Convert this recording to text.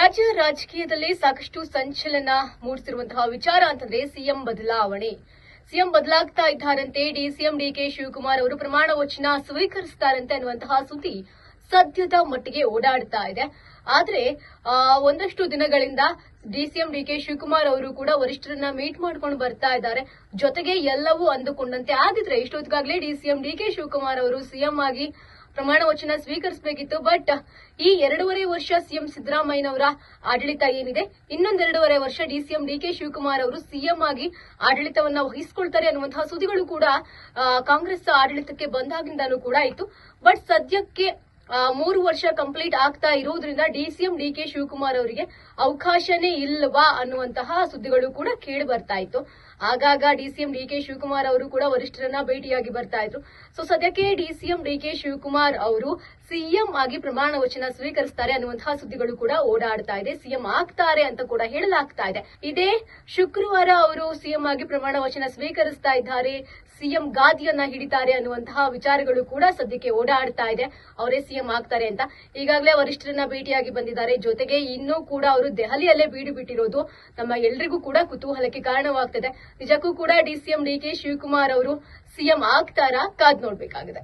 ರಾಜ್ಯ ರಾಜಕೀಯದಲ್ಲಿ ಸಾಕಷ್ಟು ಸಂಚಲನ ಮೂಡಿಸಿರುವಂತಹ ವಿಚಾರ ಅಂತಂದ್ರೆ ಸಿಎಂ ಬದಲಾವಣೆ. ಸಿಎಂ ಬದಲಾಗ್ತಾ ಇದ್ದಾರಂತೆ ಡಿಸಿಎಂ ಡಿಕೆ ಶಿವಕುಮಾರ್ ಅವರು ಪ್ರಮಾಣ ವಚನ ಸ್ವೀಕರಿಸುತ್ತಾರಂತೆ ಅನ್ನುವಂತಹ ಸುದ್ದಿ ಸದ್ಯದ ಮಟ್ಟಿಗೆ ಓಡಾಡ್ತಾ ಇದೆ. ಆದ್ರೆ ಒಂದಷ್ಟು ದಿನಗಳಿಂದ ಡಿಸಿಎಂ ಡಿಕೆ ಶಿವಕುಮಾರ್ ಅವರು ಕೂಡ ವರಿಷ್ಠರನ್ನ ಮೀಟ್ ಮಾಡ್ಕೊಂಡು ಬರ್ತಾ ಇದ್ದಾರೆ. ಜೊತೆಗೆ ಎಲ್ಲವೂ ಅಂದುಕೊಂಡಂತೆ ಆಗಿದ್ರೆ ಇಷ್ಟೊತ್ತಿಗಾಗಲೇ ಡಿಸಿಎಂ ಡಿಕೆ ಶಿವಕುಮಾರ್ ಅವರು ಸಿಎಂ ಆಗಿ ಪ್ರಮಾಣ ವಚನ ಸ್ವೀಕರಿಸಬೇಕಿತ್ತು. ಬಟ್ ಈ 2.5 ವರ್ಷ ಸಿಎಂ ಸಿದ್ದರಾಮಯ್ಯನವರ ಆಡಳಿತ ಏನಿದೆ, ಇನ್ನೊಂದು 2.5 ವರ್ಷ ಡಿಸಿಎಂ ಡಿಕೆ ಶಿವಕುಮಾರ್ ಅವರು ಸಿಎಂ ಆಗಿ ಆಡಳಿತವನ್ನ ವಹಿಸಿಕೊಳ್ತಾರೆ ಅನ್ನುವಂತಹ ಸುದ್ದಿಗಳು ಕೂಡ ಕಾಂಗ್ರೆಸ್ ಆಡಳಿತಕ್ಕೆ ಬಂದಾಗಿಂದಲೂ ಕೂಡ ಇತ್ತು. ಬಟ್ ಸದ್ಯಕ್ಕೆ 3 ವರ್ಷ ಕಂಪ್ಲೀಟ್ ಆಗ್ತಾ ಇರೋದ್ರಿಂದ ಡಿಸಿಎಂ ಡಿಕೆ ಶಿವಕುಮಾರ್ ಅವರಿಗೆ ಅವಕಾಶನೇ ಇಲ್ವಾ ಅನ್ನುವಂತಹ ಸುದ್ದಿಗಳು ಕೂಡ ಕೇಳಿ ಬರ್ತಾ ಇತ್ತು. ಆಗಾಗ ಡಿಸಿಎಂ ಡಿಕೆ ಶಿವಕುಮಾರ್ ಅವರು ಕೂಡ ವರಿಷ್ಠರನ್ನ ಭೇಟಿಯಾಗಿ ಬರ್ತಾ ಇದ್ರು. ಸೊ ಸದ್ಯಕ್ಕೆ ಡಿಸಿಎಂ ಡಿಕೆ ಶಿವಕುಮಾರ್ ಅವರು ಸಿಎಂ ಆಗಿ ಪ್ರಮಾಣ ವಚನ ಸ್ವೀಕರಿಸುತ್ತಾರೆ ಅನ್ನುವಂತಹ ಸುದ್ದಿಗಳು ಕೂಡ ಓಡಾಡ್ತಾ ಇದೆ. ಸಿಎಂ ಆಗ್ತಾರೆ ಅಂತ ಕೂಡ ಹೇಳಲಾಗ್ತಾ ಇದೆ. ಇದೇ ಶುಕ್ರವಾರ ಅವರು ಸಿಎಂ ಆಗಿ ಪ್ರಮಾಣ ವಚನ ಸ್ವೀಕರಿಸ್ತಾ ಇದ್ದಾರೆ, ಸಿಎಂ ಗಾದಿಯನ್ನ ಹಿಡಿತಾರೆ ಅನ್ನುವಂತಹ ವಿಚಾರಗಳು ಕೂಡ ಸದ್ಯಕ್ಕೆ ಓಡಾಡ್ತಾ ಇದೆ. ಅವರೇ ಸಿಎಂ ಆಗ್ತಾರೆ ಅಂತ ಈಗಾಗಲೇ ವರಿಷ್ಠರನ್ನ ಭೇಟಿಯಾಗಿ ಬಂದಿದ್ದಾರೆ. ಜೊತೆಗೆ ಇನ್ನೂ ಕೂಡ ಅವರು ದೆಹಲಿಯಲ್ಲೇ ಬೀಡು ಬಿಟ್ಟಿರೋದು ನಮ್ಮ ಎಲ್ರಿಗೂ ಕೂಡ ಕುತೂಹಲಕ್ಕೆ ಕಾರಣವಾಗ್ತಿದೆ. ನಿಜಕ್ಕೂ ಕೂಡ ಡಿಸಿಎಂ ಡಿಕೆ ಶಿವಕುಮಾರ್ ಅವರು ಸಿಎಂ ಆಗ್ತಾರಾ? ಕಾದ್ ನೋಡ್ಬೇಕಾಗಿದೆ.